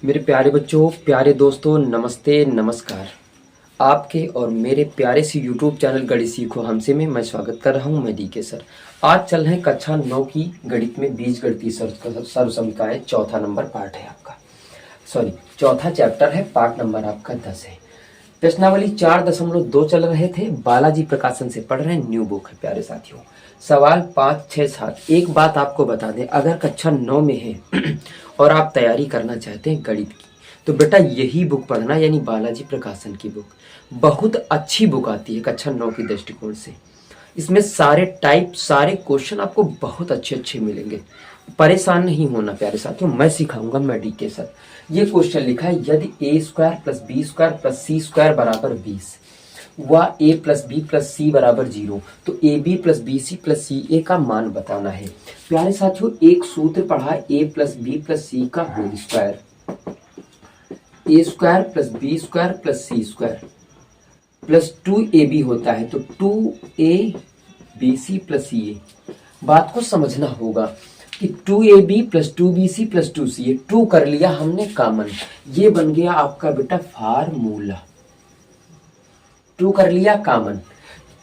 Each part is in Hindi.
मेरे प्यारे बच्चों, प्यारे दोस्तों, नमस्ते, नमस्कार। आपके और मेरे प्यारे से यूट्यूब चैनल गणित सीखो हमसे में मैं स्वागत कर रहा हूं। मैं डीके सर। आज चल रहे हैं कक्षा 9 की गणित में बीजगणितीय सर्वसमीकरण। चौथा नंबर पार्ट है आपका, सॉरी चौथा चैप्टर है, पार्ट नंबर आपका 10 है। प्रश्नावली 4.2 चल रहे थे। बालाजी प्रकाशन से पढ़ रहे हैं, न्यू बुक है प्यारे साथियों। सवाल 5, 6, 7। एक बात आपको बता दें, अगर कक्षा 9 में है और आप तैयारी करना चाहते हैं गणित की, तो बेटा यही बुक पढ़ना, यानी बालाजी प्रकाशन की बुक। बहुत अच्छी बुक आती है कक्षा 9 की दृष्टिकोण से। इसमें सारे टाइप, सारे क्वेश्चन आपको बहुत अच्छे अच्छे मिलेंगे। परेशान नहीं होना प्यारे साथियों, मैं सिखाऊंगा, मैं डीके सर। ये क्वेश्चन लिखा है, यदि A square plus B square plus C square बराबर 20 व A plus B plus C बराबर 0, तो A B plus B C plus C A का मान बताना है। प्यारे साथियों, एक सूत्र पढ़ा, A plus B plus C का whole square, A square plus B square plus C square plus 2ab होता है, तो 2a B C plus C A. बात को समझना होगा कि 2ab plus 2bc plus 2ca, 2 कर लिया हमने कॉमन, ये बन गया आपका बेटा फार्मूला। 2 कर लिया कॉमन।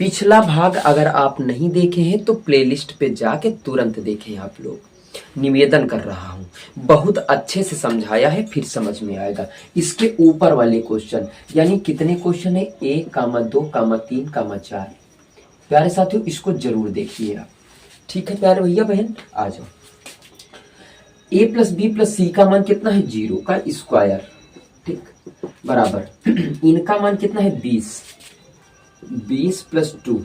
पिछला भाग अगर आप नहीं देखे हैं तो प्लेलिस्ट पे जाके तुरंत देखें आप लोग। निवेदन कर रहा हूं, बहुत अच्छे से समझाया है, फिर समझ में आएगा। इसके ऊपर वाले क्वेश्चन, यानी कितने क्वेश्चन है, 1, 2, 3, 4। प्यारे साथियों, इसको जरूर देखिए आप। ठीक है प्यारे भैया बहन, आ जाओ। ए प्लस बी प्लस सी का मान कितना है, 0 का स्क्वायर, ठीक, बराबर इनका मान कितना है, 20 प्लस 2,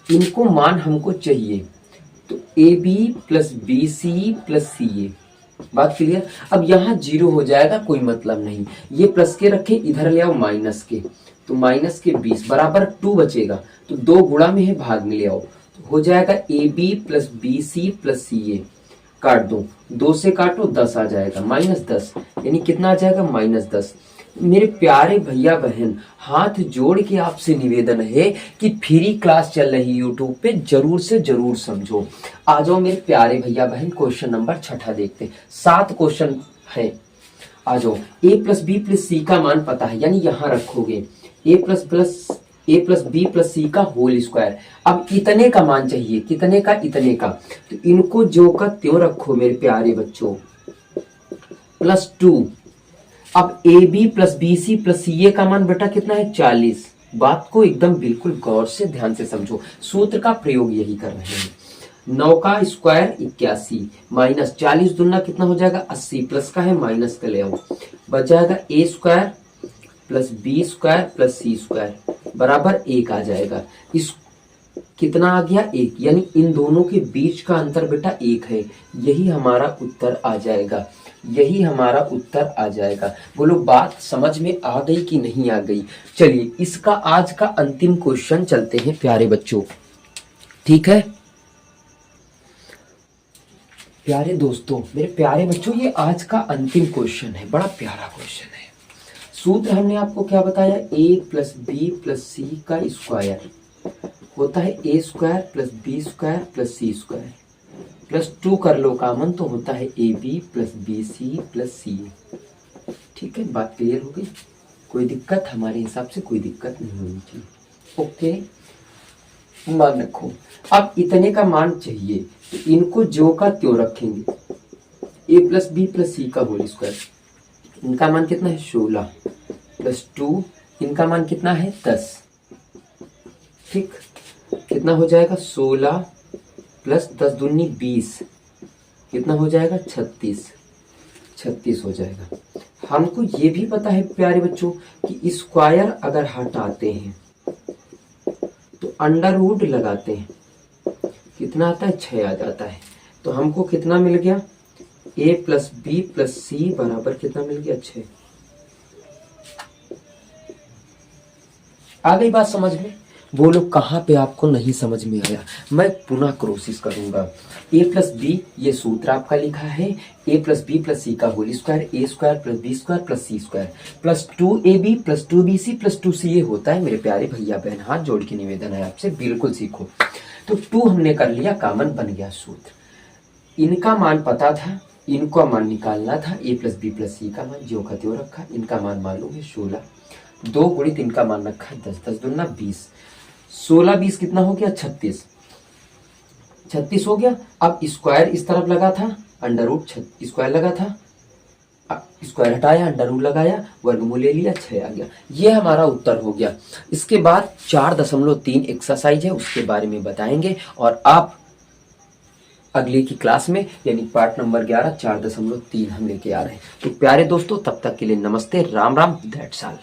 इनको मान हमको चाहिए, तो A B plus B C plus C A. बात क्लियर। अब यहाँ 0 हो जाएगा, कोई मतलब नहीं, ये प्लस के रखे, इधर ले आओ माइनस के, तो माइनस के 20 बराबर 2 बचेगा, तो 2 गुणा में है, भाग में ले आओ, तो हो जाएगा A B plus B C plus C A. काट दो, 2 से काटो, 10 आ जाएगा, -10, यानी कितना आ जाएगा, -10। मेरे प्यारे भैया बहन, हाथ जोड़ के आपसे निवेदन है कि फ्री क्लास चल रही यूट्यूब पे, जरूर से जरूर समझो। आ जाओ मेरे प्यारे भैया बहन, क्वेश्चन नंबर 6 देखते हैं। 7 क्वेश्चन है, आ जाओ। ए प्लस बी प्लस सी का मान पता है, यानी यहां रखोगे ए प्लस बी प्लस सी का होल स्क्वायर। अब इतने का मान चाहिए, कितने का, इतने का, तो इनको जो का त्यों रखो मेरे प्यारे बच्चों, +2। अब A B plus B C plus C A का मान बेटा कितना है, 40। बात को एकदम बिल्कुल गौर से ध्यान से समझो, सूत्र का प्रयोग यही कर रहे हैं। 9 का स्क्वायर 81 माइनस 40 दुना कितना हो जाएगा, 80, प्लस का है माइनस का ले आओ, बच जाएगा A square plus B square plus C square बराबर 1 आ जाएगा। इस कितना आ गया, 1, यानी इन दोनों के बीच का अंतर बेटा 1 है। यही हमारा उत्तर आ जाएगा, यही हमारा उत्तर आ जाएगा। बोलो बात समझ में आ गई कि नहीं आ गई। चलिए इसका आज का अंतिम क्वेश्चन चलते हैं प्यारे बच्चों, ठीक है प्यारे दोस्तों, मेरे प्यारे बच्चों, ये आज का अंतिम क्वेश्चन है, बड़ा प्यारा क्वेश्चन है। सूत्र हमने आपको क्या बताया, A plus B plus C का स्क्वायर होता है A square plus B square plus C square plus 2 कर लो कॉमन, तो होता है A B plus B C plus C A. ठीक है, बात क्लियर हो गई। कोई दिक्कत, हमारे हिसाब से कोई दिक्कत नहीं होनी चाहिए। ओके, मान रखो। अब इतने का मान चाहिए, तो इनको जो का त्यों रखेंगे, ए प्लस बी प्लस सी का होल स्क्वायर, इनका मान कितना है, 16 प्लस 2, इनका मान कितना है, 10। ठीक, कितना हो जाएगा, 16 प्लस 10 दूनी 20, कितना हो जाएगा, 36 हो जाएगा। हमको ये भी पता है प्यारे बच्चों कि स्क्वायर अगर हटाते हैं तो अंडर रूट लगाते हैं, कितना आता है, 6 आ जाता है। तो हमको कितना मिल गया, ए प्लस बी प्लस सी बराबर कितना मिल गया, 6। आ गई बात समझ में। बोलो कहाँ पे आपको नहीं समझ में आया, मैं पुनः कोशिश करूंगा। ए प्लस बी, ये सूत्र आपका लिखा है, A plus B plus C का whole square, A square plus B square plus C square plus 2ab plus 2bc plus 2ca होता है। मेरे प्यारे भैया बहन, हाथ जोड़ के निवेदन है आपसे, बिल्कुल सीखो। तो 2 हमने कर लिया, कॉमन बन गया सूत्र। इनका मान पता था, इनका मान निकालना था, ए प्लस बी प्लस सी का मान जो का त्यों रखा, इनका मान मालूम है 16, 2 गुणित इनका मान रखा है 10, 10 दूना 20, 16 20 कितना हो गया 36, 36 हो गया। अब स्क्वायर इस तरफ लगा था, अंडर रूट स्क्वायर लगा था, स्क्वायर हटाया, अंडर रूट लगाया, वर्गमूल ले लिया, 6 आ गया। ये हमारा उत्तर हो गया। इसके बाद 4.3 एक्सरसाइज है, उसके बारे में बताएंगे और आप अगले की क्लास में यानी पार्ट नंबर 11 4.3 हम लेके आ रहे हैं। तो प्यारे दोस्तों, तब तक के लिए नमस्ते, राम राम, दैट्स ऑल।